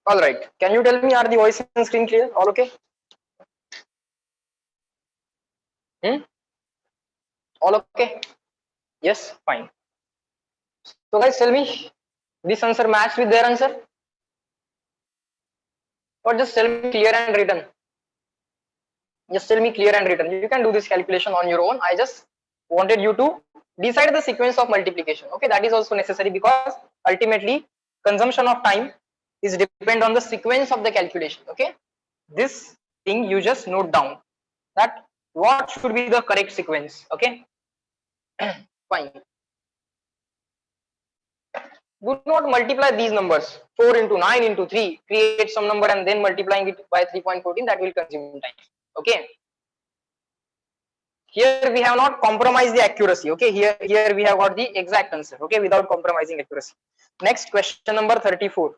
All right. Can you tell me, are the voice and screen clear? All okay? Hmm? All okay? Yes, fine. So guys, tell me, this answer match with their answer, or just tell me clear and written? Just tell me clear and written. You can do this calculation on your own. I just wanted you to decide the sequence of multiplication. Okay, that is also necessary because ultimately consumption of time is depend on the sequence of the calculation. Okay, this thing you just note down that what should be the correct sequence. Okay, fine. Do not multiply these numbers 4 into 9 into 3, create some number and then multiplying it by 3.14, that will consume time. Okay, here we have not compromised the accuracy. Okay, here we have got the exact answer. Okay, without compromising accuracy. Next question number 34.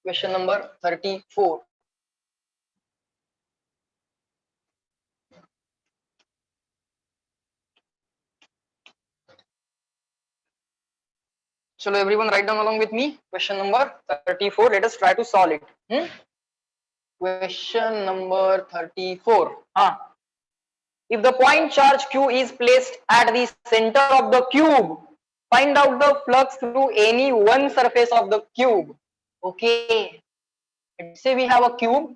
Question number 34. Shall everyone write down along with me? Question number 34. Let us try to solve it. Question number 34. If the point charge q is placed at the center of the cube, find out the flux through any one surface of the cube. Okay, let's say we have a cube.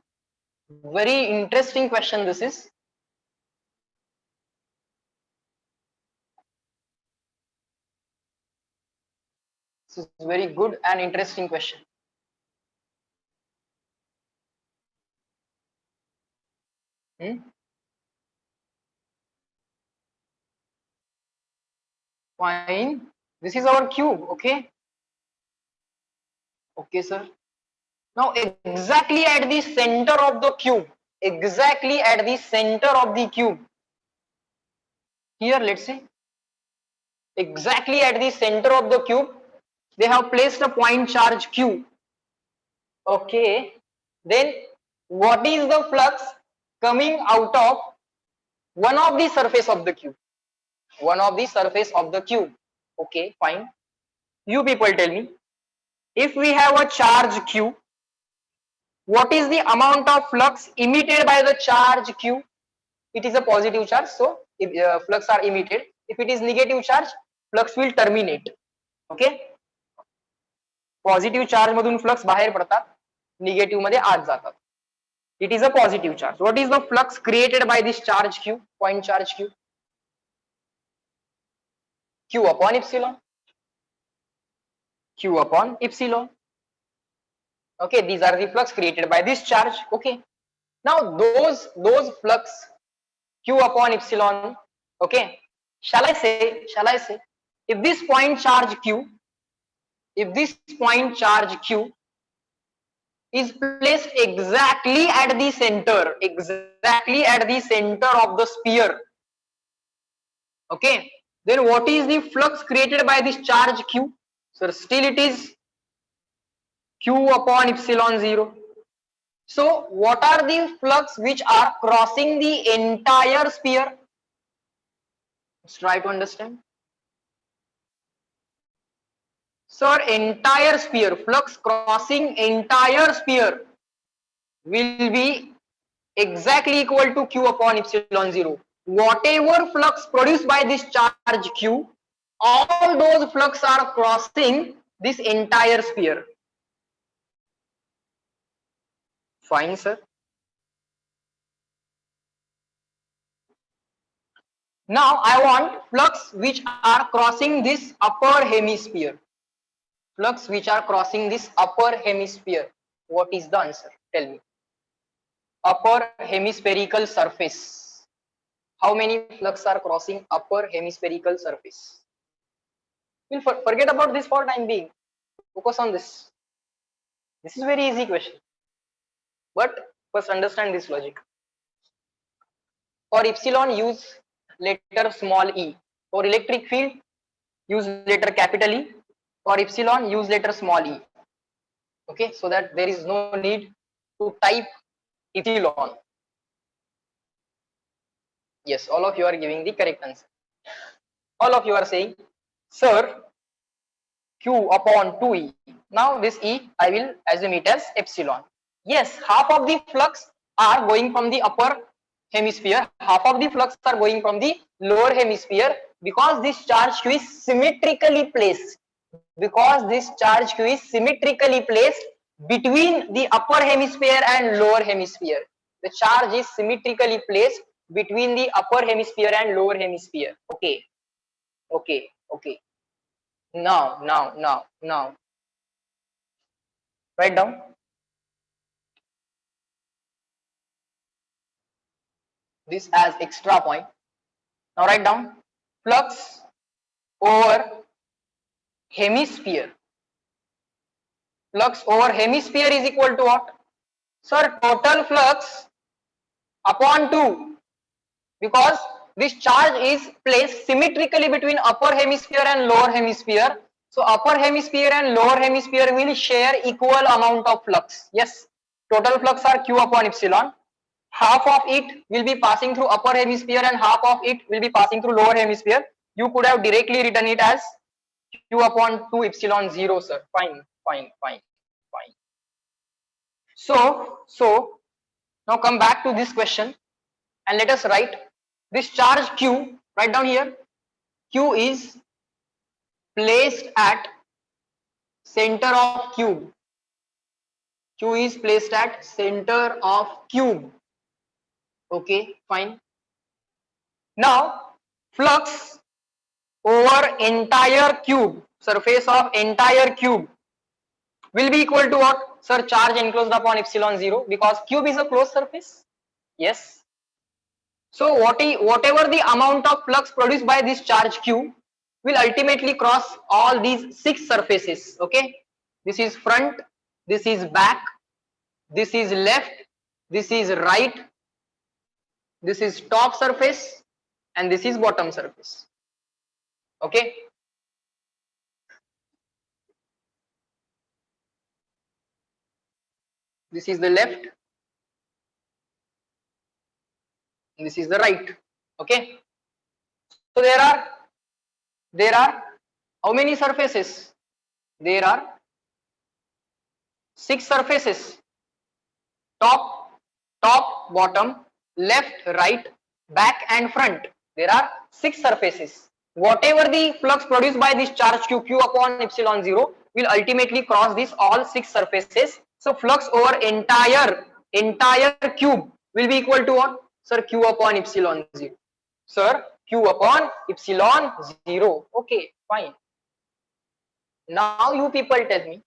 Very interesting question this is. This is very good and interesting question. Fine. This is our cube. Okay. Okay, sir. Now exactly at the center of the cube, exactly at the center of the cube, here let's say exactly at the center of the cube they have placed a point charge q. Okay, then what is the flux coming out of one of the surface of the cube, one of the surface of the cube? Okay, fine. You people tell me, if we have a charge q, what is the amount of flux emitted by the charge q? It is a positive charge, so if flux are emitted. If it is negative charge, flux will terminate. Okay, positive charge मधून flux बाहेर पडतात, negative मध्ये आत जातात. It is a positive charge. What is the flux created by this charge Q, point charge Q? Q upon epsilon. Q upon epsilon. Okay, these are the flux created by this charge. Okay, now those flux Q upon epsilon. Okay, shall I say if this point charge q, if this point charge q is placed exactly at the center, exactly at the center of the sphere, okay, then what is the flux created by this charge q? So still it is q upon epsilon 0. So what are the flux which are crossing the entire sphere? Let's try to understand. Sir, entire sphere, flux crossing entire sphere will be exactly equal to q upon epsilon 0. Whatever flux produced by this charge q, all those flux are crossing this entire sphere. Fine, sir. Now I want flux which are crossing this upper hemisphere. Flux which are crossing this upper hemisphere. What is the answer? Tell me. Upper hemispherical surface. How many flux are crossing upper hemispherical surface? We'll forget about this for time being. Focus on this. This is very easy question. But first understand this logic. For epsilon, use letter small e. For electric field, use letter capital E. For epsilon, use letter small e. Okay, so that there is no need to type epsilon. Yes, all of you are giving the correct answer. All of you are saying, sir, Q upon 2E. Now this E I will assume it as epsilon. Yes, half of the flux are going from the upper hemisphere, half of the flux are going from the lower hemisphere, because this charge Q is symmetrically placed. Because this charge Q is symmetrically placed between the upper hemisphere and lower hemisphere. The charge is symmetrically placed between the upper hemisphere and lower hemisphere. Okay, okay, okay. Now, write down. This as extra point. Now write down flux over hemisphere. Flux over hemisphere is equal to what? Sir, total flux upon 2, because this charge is placed symmetrically between upper hemisphere and lower hemisphere. So upper hemisphere and lower hemisphere will share equal amount of flux. Yes, total flux are Q upon epsilon. Half of it will be passing through upper hemisphere and half of it will be passing through lower hemisphere. You could have directly written it as Q upon 2 epsilon 0, sir. Fine, fine, fine, fine. So now come back to this question and let us write this charge Q. Write down here. Q is placed at center of cube. Q is placed at center of cube. Okay, fine. Now flux over entire cube, surface of entire cube, will be equal to what? Sir, charge enclosed upon epsilon 0, because cube is a closed surface. Yes. So whatever the amount of flux produced by this charge Q will ultimately cross all these 6 surfaces. Okay. This is front, this is back, this is left, this is right, this is top surface, and this is bottom surface. Okay. This is the left, and this is the right. Okay. So there are how many surfaces? There are 6 surfaces. Top, bottom, left, right, back and front. There are 6 surfaces. Whatever the flux produced by this charge Q upon epsilon 0 will ultimately cross these all 6 surfaces. So flux over entire cube will be equal to what? Sir, Q upon epsilon 0. Sir, Q upon epsilon 0. Okay, fine. Now you people tell me,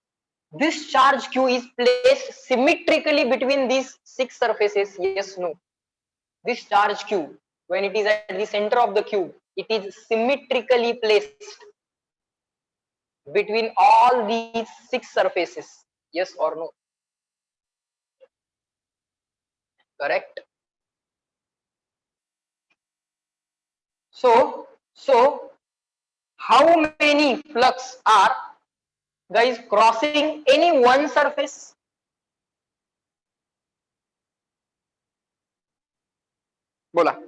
this charge Q is placed symmetrically between these 6 surfaces. Yes, no. This charge Q, when it is at the center of the cube, it is symmetrically placed between all these 6 surfaces. Yes or no? Correct. So how many flux are, guys, crossing any one surface? Bola.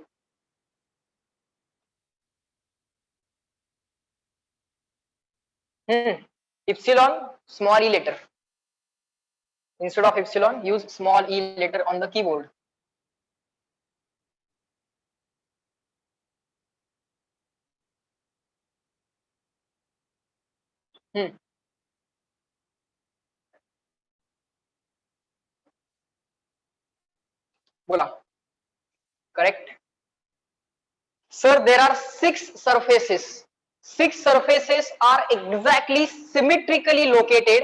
Epsilon, small e letter. Instead of epsilon, use small e letter on the keyboard. Bola. Correct. Sir, there are 6 surfaces. 6 surfaces are exactly symmetrically located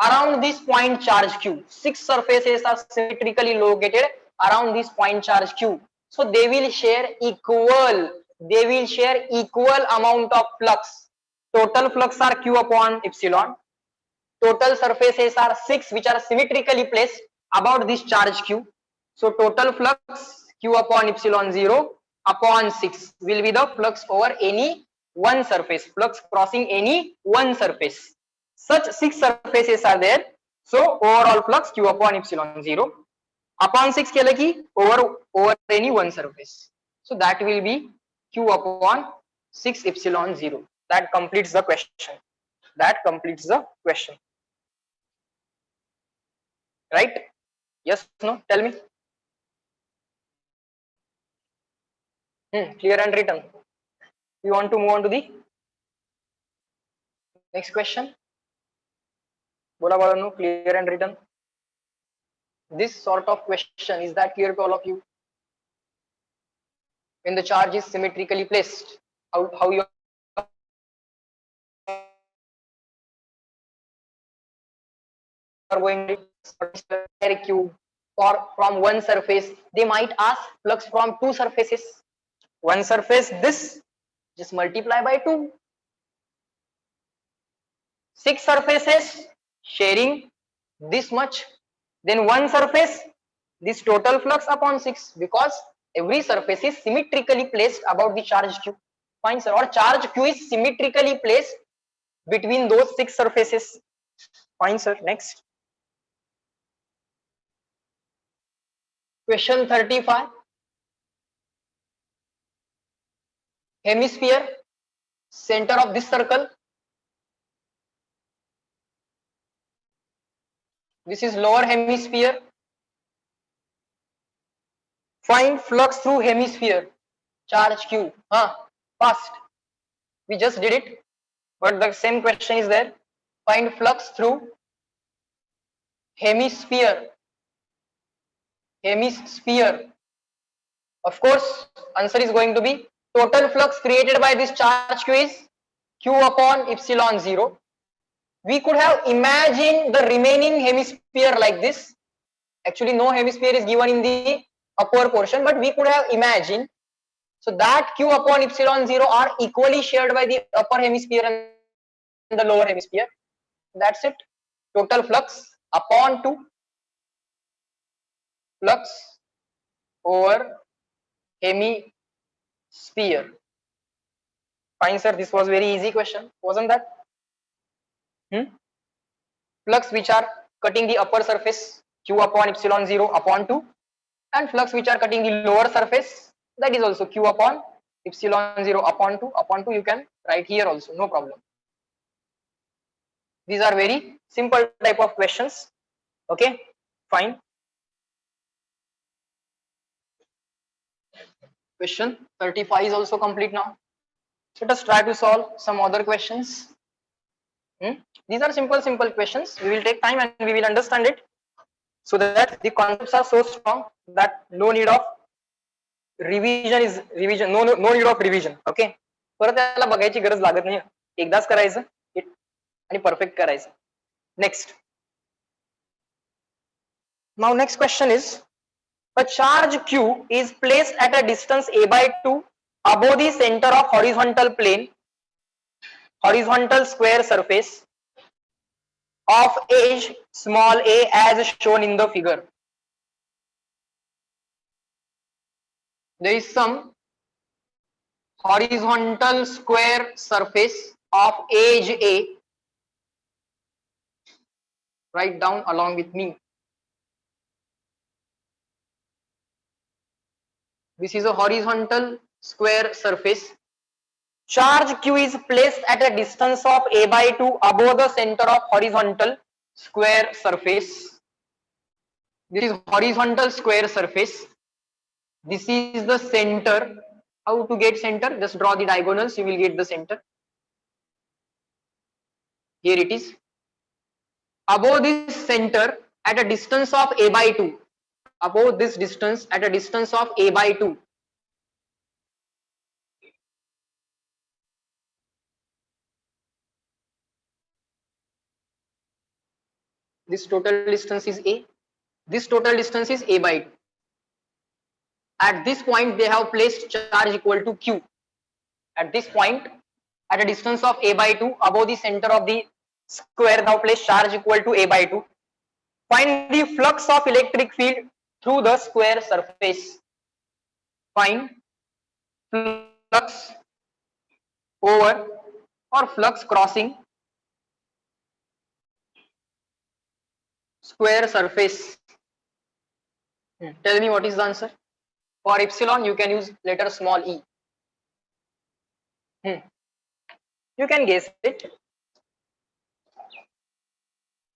around this point charge Q. 6 surfaces are symmetrically located around this point charge Q. So they will share equal amount of flux. Total flux are Q upon epsilon. Total surfaces are 6 which are symmetrically placed about this charge Q. So total flux Q upon epsilon 0 upon 6 will be the flux over any one surface, flux crossing any one surface. Such 6 surfaces are there. So overall flux Q upon epsilon 0 upon 6 over any one surface. So that will be Q upon 6 epsilon 0. That completes the question. That completes the question. Right? Yes, no? Tell me. Clear and written. We want to move on to the next question. Bola balanu, clear and written. This sort of question, is that clear to all of you? When the charge is symmetrically placed, how you are going to cube or from one surface, they might ask flux from two surfaces. One surface, this, just multiply by 2. 6 surfaces sharing this much, then one surface, this total flux upon 6, because every surface is symmetrically placed about the charge q. Fine, sir. Or charge q is symmetrically placed between those 6 surfaces. Fine, sir. Next. Question 35. Hemisphere, center of this circle. This is lower hemisphere. Find flux through hemisphere. Charge q. Fast. We just did it. But the same question is there. Find flux through hemisphere. Hemisphere. Of course, answer is going to be total flux created by this charge q is q upon epsilon 0. We could have imagined the remaining hemisphere like this. Actually, no hemisphere is given in the upper portion, but we could have imagined. So that q upon epsilon 0 are equally shared by the upper hemisphere and the lower hemisphere. That's it. Total flux upon 2 flux over hemisphere. Fine, sir. This was very easy question, wasn't that? Flux which are cutting the upper surface q upon epsilon 0 upon 2, and flux which are cutting the lower surface, that is also q upon epsilon 0 upon 2 upon 2. You can write here also, no problem. These are very simple type of questions. Okay, fine. Question 35 is also complete now. Let us try to solve some other questions. These are simple questions. We will take time and we will understand it, so that the concepts are so strong that no need of revision. No need of revision. Okay, परत त्याला बघायची गरज लागत नाही. एकदाच करायचं आणि perfect करायचं. Next. Now next question is, a charge q is placed at a distance a by 2 above the center of horizontal plane, horizontal square surface of edge small a as shown in the figure. There is some horizontal square surface of edge a. Write down along with me. This is a horizontal square surface. Charge q is placed at a distance of a by 2 above the center of horizontal square surface. This is horizontal square surface. This is the center. How to get center? Just draw the diagonals, you will get the center. Here it is. Above this center at a distance of a by 2. Above this distance at a distance of a by 2. This total distance is a. This total distance is a by 2. At this point, they have placed charge equal to q. At this point, at a distance of a by 2 above the center of the square, now place charge equal to a by 2. Find the flux of electric field through the square surface. Find flux over or flux crossing square surface. Tell me what is the answer. For epsilon, you can use letter small e. You can guess it.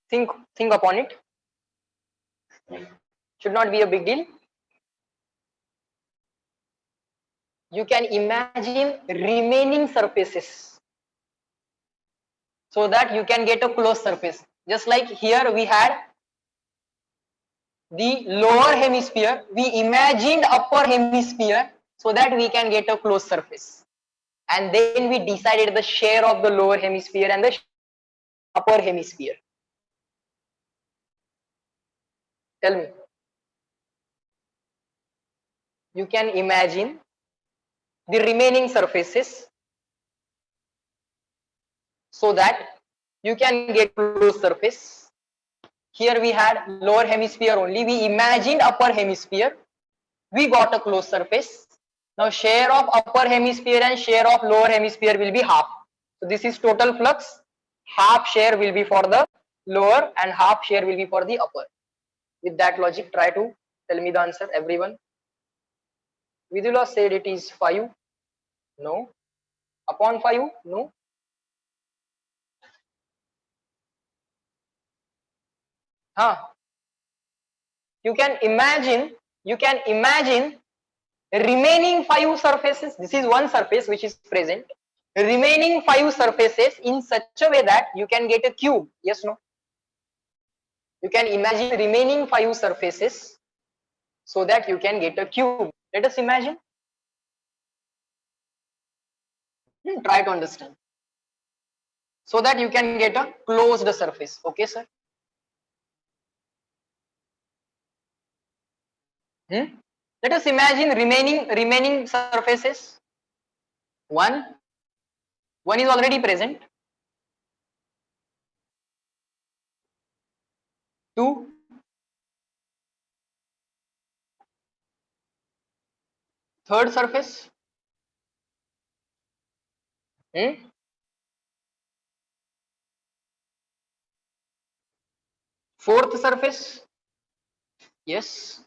Think upon it. Should not be a big deal. You can imagine remaining surfaces so that you can get a closed surface. Just like here we had the lower hemisphere, we imagined upper hemisphere so that we can get a closed surface. And then we decided the share of the lower hemisphere and the upper hemisphere. Tell me. You can imagine the remaining surfaces so that you can get closed surface. Here we had lower hemisphere only. We imagined upper hemisphere. We got a closed surface. Now share of upper hemisphere and share of lower hemisphere will be half. So this is total flux. Half share will be for the lower and half share will be for the upper. With that logic, try to tell me the answer, everyone. Vidula said it is 5. No. Upon 5? No. Huh. You can imagine remaining 5 surfaces. This is one surface which is present. Remaining 5 surfaces in such a way that you can get a cube. Yes, no? You can imagine remaining 5 surfaces so that you can get a cube. Let us imagine. Try to understand. So that you can get a closed surface. Okay, sir? Let us imagine remaining surfaces. One is already present. 2, third surface. Fourth surface. Yes.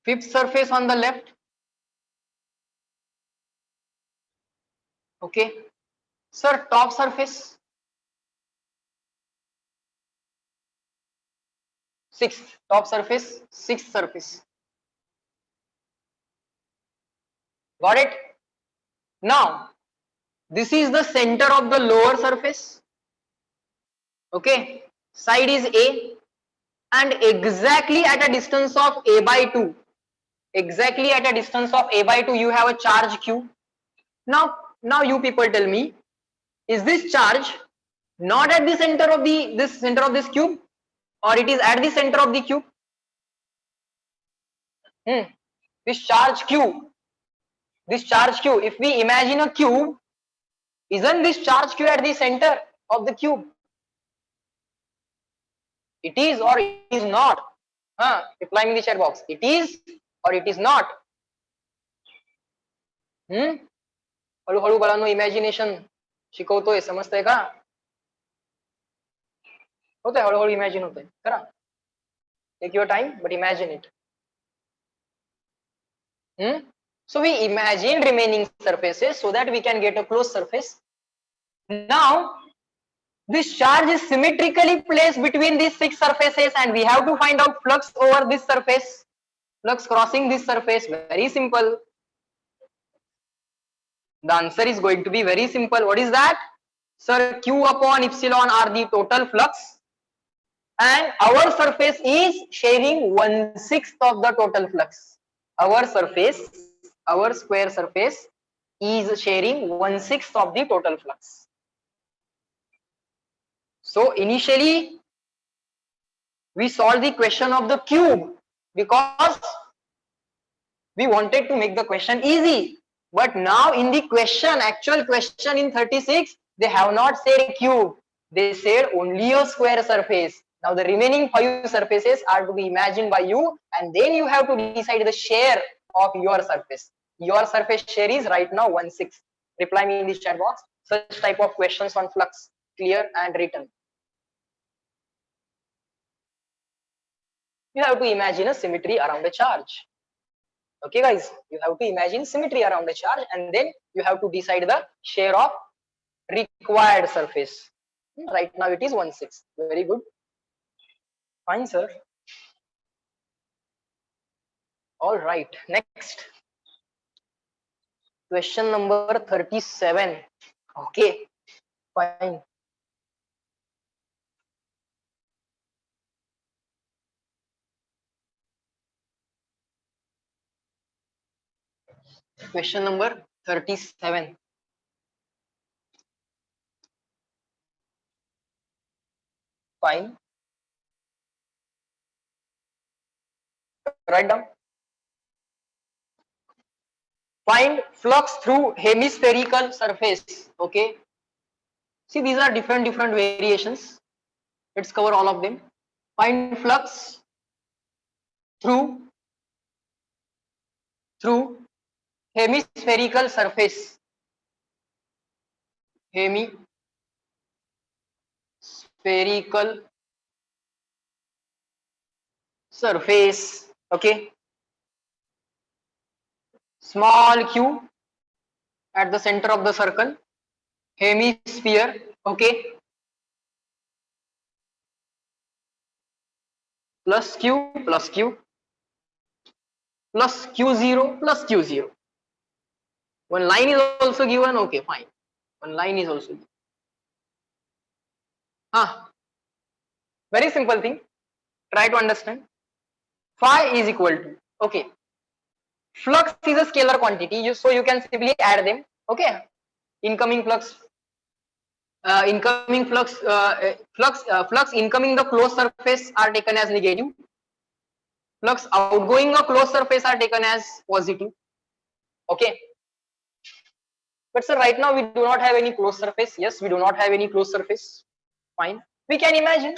Fifth surface on the left. Okay. Sir, top surface. Sixth. Top surface. Sixth surface. Got it? Now, this is the center of the lower surface. Okay. Side is A. And exactly at a distance of A by 2. Exactly at a distance of A by 2, you have a charge Q. Now you people tell me, is this charge not at the center of this cube, or it is at the center of the cube? This charge Q, if we imagine a cube, isn't this charge Q at the center of the cube? It is or it is not? Reply me in the chat box. It is or it is not? हळूहळू बाळांनो imagination शिकवतोय, समजतंय का? होतंय हळूहळू imagine होतंय. करा. Take your time, but imagine it. So we imagine remaining surfaces so that we can get a closed surface. Now this charge is symmetrically placed between these 6 surfaces and we have to find out flux over this surface, flux crossing this surface. Very simple. The answer is going to be very simple. What is that? Sir, Q upon epsilon are the total flux and our surface is sharing 1/6 of the total flux. Our square surface is sharing 1/6 of the total flux. So initially we solved the question of the cube because we wanted to make the question easy. But now in the question, actual question in 36, they have not said cube. They said only a square surface. Now the remaining 5 surfaces are to be imagined by you, and then you have to decide the share of your surface. Your surface share is right now 1/6. Reply me in the chat box. Such type of questions on flux, clear and written. You have to imagine a symmetry around a charge. Okay guys, you have to imagine symmetry around the charge and then you have to decide the share of required surface. Right now it is 1/6. Very good. Fine, sir. All right. Next. Question number 37. Okay. Fine. Question number 37. Fine. Write down. Find flux through hemispherical surface. Okay. See, these are different variations. Let's cover all of them. Find flux through hemispherical surface. Hemispherical surface. Okay. Small q at the center of the circle. Hemisphere. Okay. Plus q plus q plus q0 plus q0. One line is also given. Okay, fine. One line is also given. Very simple thing. Try to understand. Phi is equal to, okay, flux is a scalar quantity, so you can simply add them. Okay, incoming flux, flux incoming the closed surface are taken as negative. Flux outgoing a closed surface are taken as positive. Okay, but sir, right now we do not have any closed surface. Yes, we do not have any closed surface. Fine, we can imagine.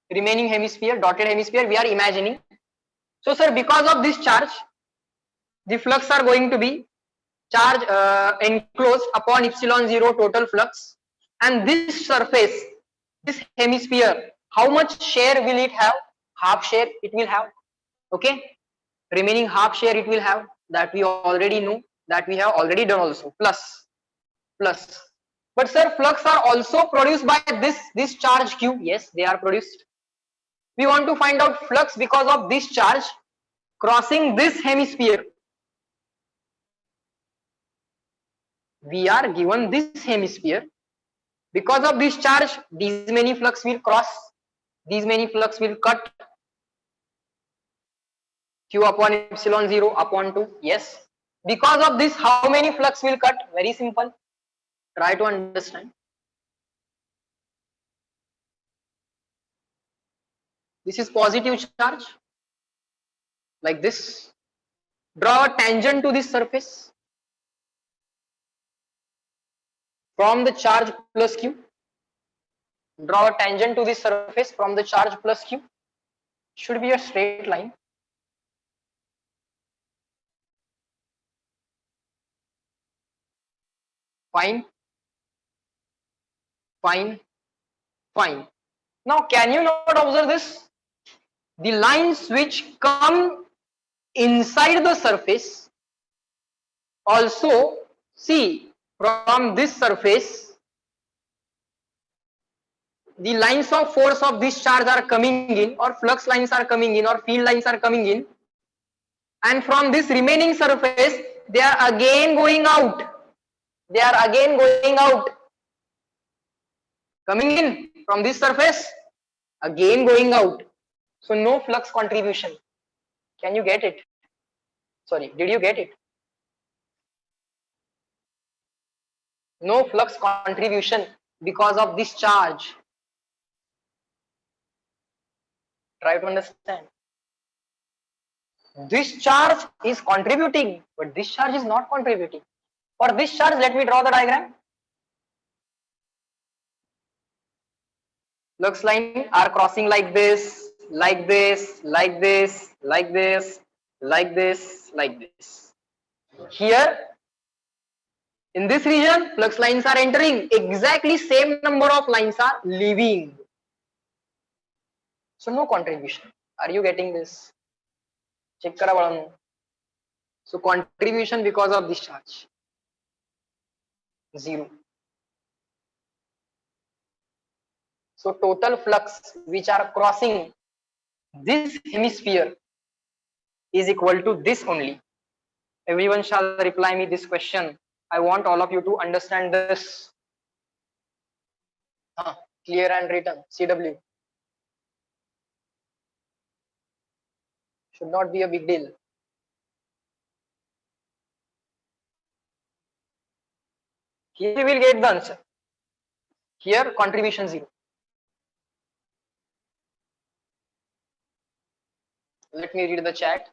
Remaining hemisphere, dotted hemisphere, we are imagining. So sir, because of this charge, the flux are going to be charge enclosed upon epsilon 0 total flux, and this surface, this hemisphere, how much share will it have? Half share it will have. Okay, remaining half share it will have, that we already know, that we have already done also. Plus. But sir, flux are also produced by this charge q. Yes, they are produced. We want to find out flux because of this charge crossing this hemisphere. We are given this hemisphere. Because of this charge, these many flux will cross, these many flux will cut. Q upon epsilon 0 upon 2. Yes. Because of this, how many flux will cut? Very simple. Try to understand. This is positive charge. Like this. Draw a tangent to this surface from the charge plus q. Draw a tangent to this surface from the charge plus q. Should be a straight line. Fine. Now, can you not observe this? The lines which come inside the surface also, see, from this surface, the lines of force of this charge are coming in, or flux lines are coming in, or field lines are coming in, and from this remaining surface they are again going out, coming in from this surface, again going out. So no flux contribution. Can you get it? Sorry, did you get it? No flux contribution because of this charge. Try to understand. This charge is contributing, but this charge is not contributing. For this charge, let me draw the diagram. Flux lines are crossing like this, like this, like this, like this, like this, like this. Here, in this region, flux lines are entering. Exactly same number of lines are leaving. So no contribution. Are you getting this? Check kara balanno. So contribution because of this charge. 0. So total flux which are crossing this hemisphere is equal to this only. Everyone shall reply me this question. I want all of you to understand this. Clear and written. CW. Should not be a big deal. Here we will get the answer. Here contribution 0. Let me read the chat.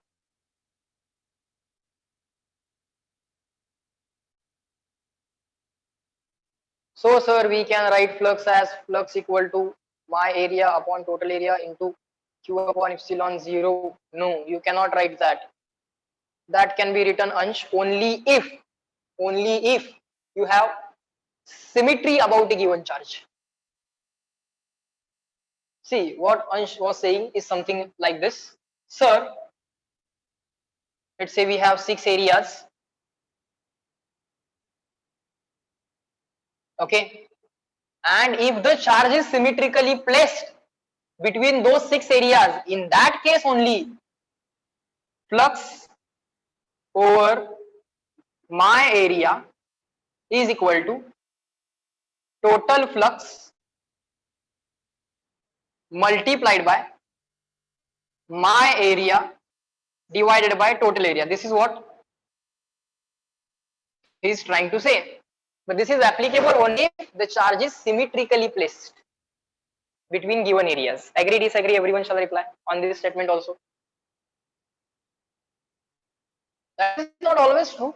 So sir, we can write flux as flux equal to my area upon total area into q upon epsilon 0. No, you cannot write that. That can be written, Ansh, only if you have symmetry about a given charge. See, what Ansh was saying is something like this. Sir, let's say we have 6 areas. Okay. And if the charge is symmetrically placed between those 6 areas, in that case only flux over my area is equal to total flux multiplied by my area divided by total area. This is what he is trying to say. But this is applicable only if the charge is symmetrically placed between given areas. Agree, disagree? Everyone shall reply on this statement also. That is not always true.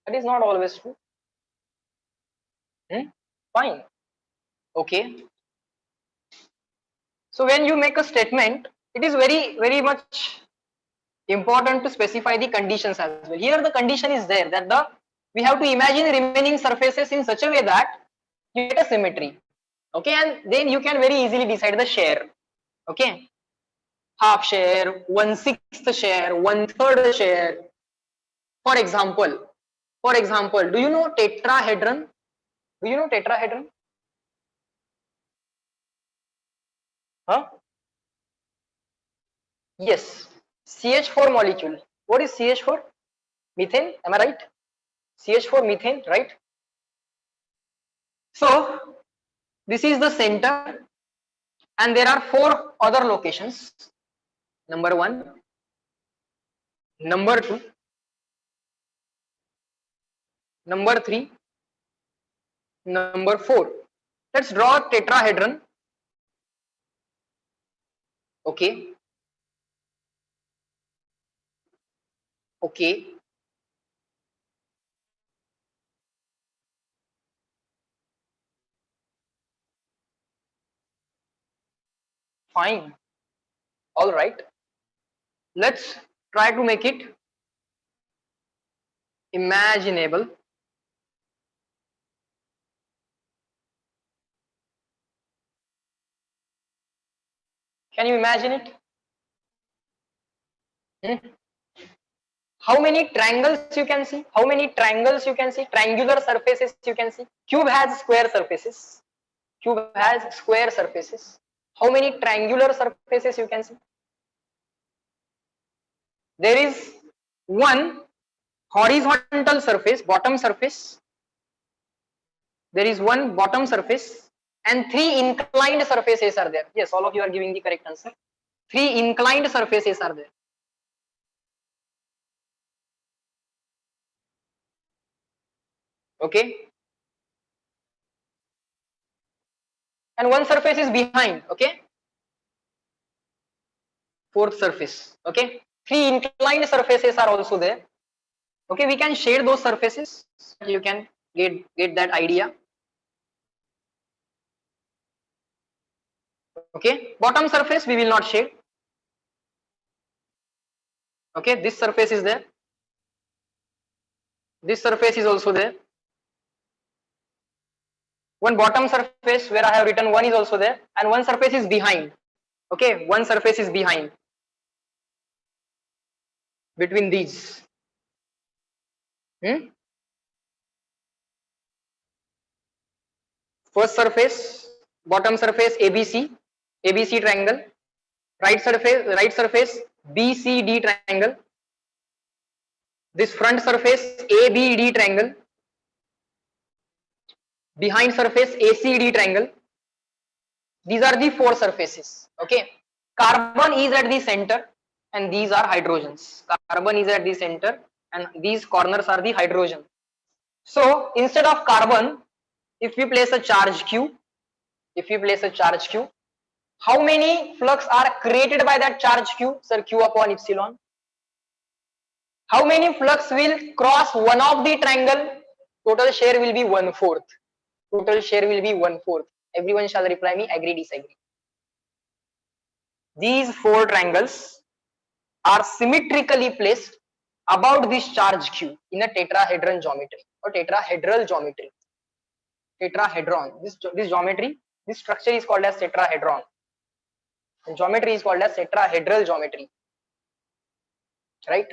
That is not always true. Fine. Okay. So when you make a statement, it is very much important to specify the conditions as well. Here the condition is there that we have to imagine remaining surfaces in such a way that you get a symmetry. Okay, and then you can very easily decide the share. Okay, half share, 1/6 share, 1/3 share. For example, do you know tetrahedron? Do you know tetrahedron? Huh? Yes, CH4 molecule. What is CH4? Methane, am I right? CH4 methane, right? So this is the center and there are 4 other locations. Number 1, number 2, number 3, number 4. Let's draw a tetrahedron. Okay. Okay. Fine. All right. Let's try to make it imaginable. Can you imagine it? How many triangles you can see? How many triangles you can see? Triangular surfaces you can see. Cube has square surfaces. Cube has square surfaces. How many triangular surfaces you can see? There is one horizontal surface, bottom surface. There is one bottom surface and 3 inclined surfaces are there. Yes, all of you are giving the correct answer. 3 inclined surfaces are there. Okay. And one surface is behind. Okay. 4th surface. Okay. 3 inclined surfaces are also there. Okay, we can shade those surfaces. You can get that idea. Okay, bottom surface we will not shade. Okay, this surface is there. This surface is also there. One bottom surface where I have written 1 is also there, and one surface is behind. Okay, one surface is behind between these. first surface, bottom surface ABC triangle, right surface BCD triangle, this front surface ABD triangle, behind surface ACD triangle. These are the four surfaces. Okay, carbon is at the center and these are hydrogens. Carbon is at the center and these corners are the hydrogen. So instead of carbon, if we place a charge q, how many flux are created by that charge q? Sir, q upon epsilon. How many flux will cross one of the triangle? Total share will be 1/4. Total share will be 1/4. Everyone shall reply me agree, disagree. These four triangles are symmetrically placed about this charge q in a tetrahedron geometry or tetrahedral geometry. Tetrahedron. This geometry, this structure is called as tetrahedron. And geometry is called as tetrahedral geometry. Right?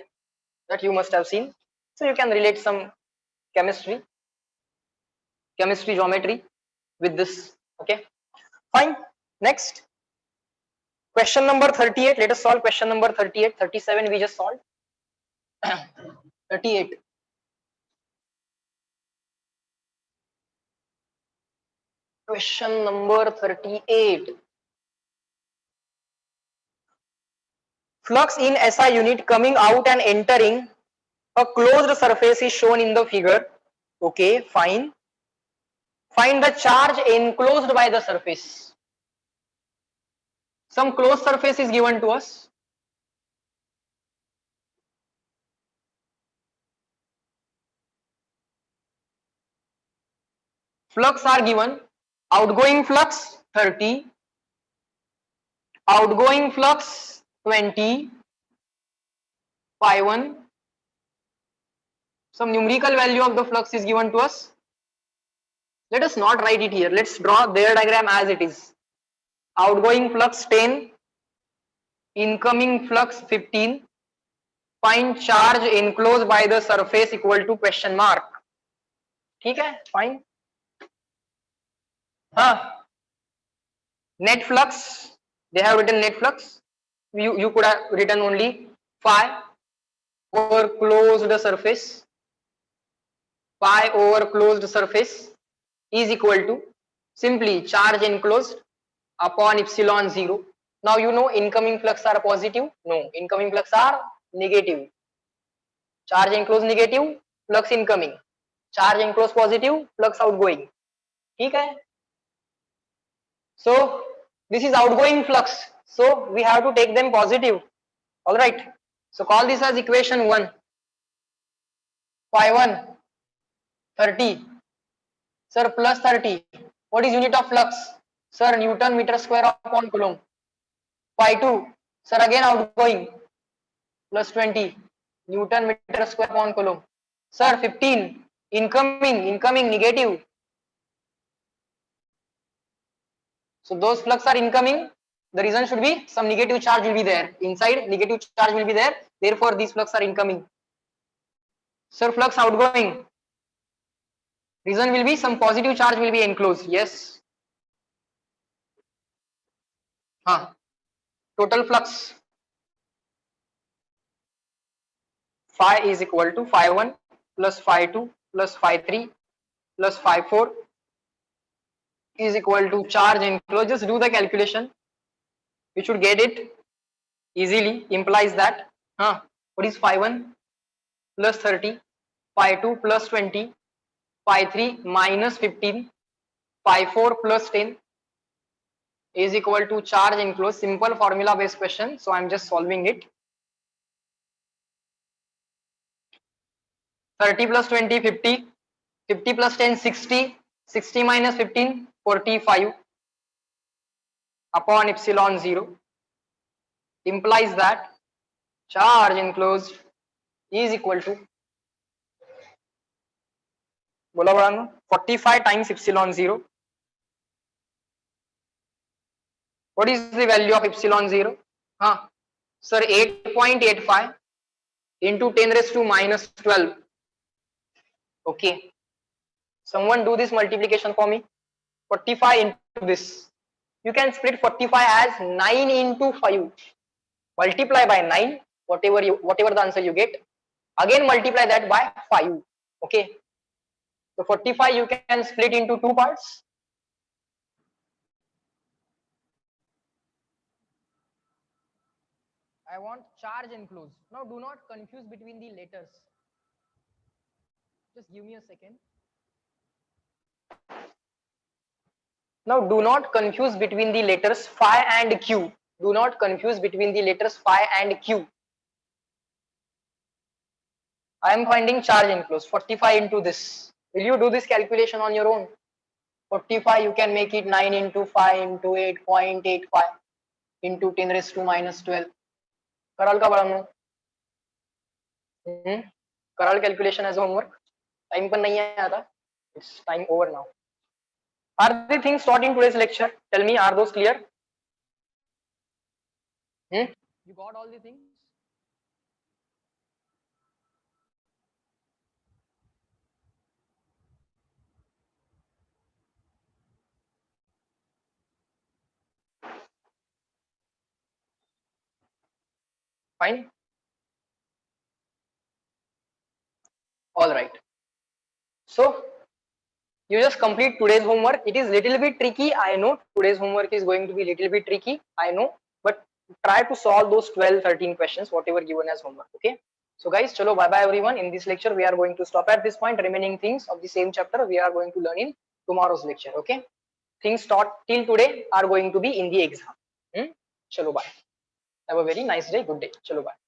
That you must have seen. So you can relate some chemistry geometry with this. Okay, fine. Next, question number 38. Let us solve question number 38. 37 we just solved. 38. Question number 38. Flux in SI unit coming out and entering a closed surface is shown in the figure. Okay, fine. Find the charge enclosed by the surface. Some closed surface is given to us. Flux are given. Outgoing flux 30, outgoing flux 20, phi1. Some numerical value of the flux is given to us. Let us not write it here. Let's draw their diagram as it is. Outgoing flux 10, incoming flux 15. Find charge enclosed by the surface equal to question mark. ठीक है, fine. Net flux, they have written net flux. You could have written only phi over closed surface. Pi over closed surface is equal to simply charge enclosed upon epsilon 0. Now you know incoming flux are positive. No, incoming flux are negative. Charge enclosed negative, flux incoming. Charge enclosed positive, flux outgoing. ठीक है? So this is outgoing flux. So we have to take them positive. All right. So call this as equation 1. Phi1 30. Sir, plus 30. What is unit of flux? Sir, Newton meter square upon Coulomb. Phi2. Sir, again outgoing. Plus 20. Newton meter square upon Coulomb. Sir, 15. Incoming negative. So those flux are incoming. The reason should be some negative charge will be there. Inside negative charge will be there. Therefore, these flux are incoming. Sir, flux outgoing. Reason will be some positive charge will be enclosed. Yes. Total flux. Phi is equal to phi1 plus phi2 plus phi3 plus phi4 is equal to charge enclosed. Just do the calculation. You should get it easily. Implies that what is phi1 plus 30, phi2 plus 20, phi3 minus 15, phi4 plus 10 is equal to charge enclosed. Simple formula based question. So I am just solving it. 30 plus 20 50, 50 plus 10 60, 60 minus 15 45 upon epsilon 0 implies that charge enclosed is equal to बोला बड़ा 45 times epsilon 0. What is the value of epsilon 0? Sir, 8.85 into 10 raised to minus 12. Okay. Someone do this multiplication for me. 45 into this. You can split 45 as 9 into 5. Multiply by 9, whatever the answer you get. Again multiply that by 5. Okay. So 45 you can split into two parts. I want charge enclosed. Now do not confuse between the letters. Just give me a second. Now do not confuse between the letters phi and q. Do not confuse between the letters phi and q. I am finding charge enclosed. 45 into this. Will you do this calculation on your own? 45 you can make it 9 into 5 into 8.85 into 10 raised to minus 12. कराल का बड़ा कराल calculation as homework. Time पर नहीं आया था. It's time over now. Are the things taught in today's lecture? Tell me, are those clear? You got all the things? Fine. All right. So you just complete today's homework. It is little bit tricky. I know today's homework is going to be little bit tricky. I know, but try to solve those 12, 13 questions, whatever given as homework. Okay. So guys, chalo, bye bye everyone. In this lecture, we are going to stop at this point. Remaining things of the same chapter, we are going to learn in tomorrow's lecture. Okay. Things taught till today are going to be in the exam. Chalo, bye. Have a very nice day. Good day. Chalo, bye.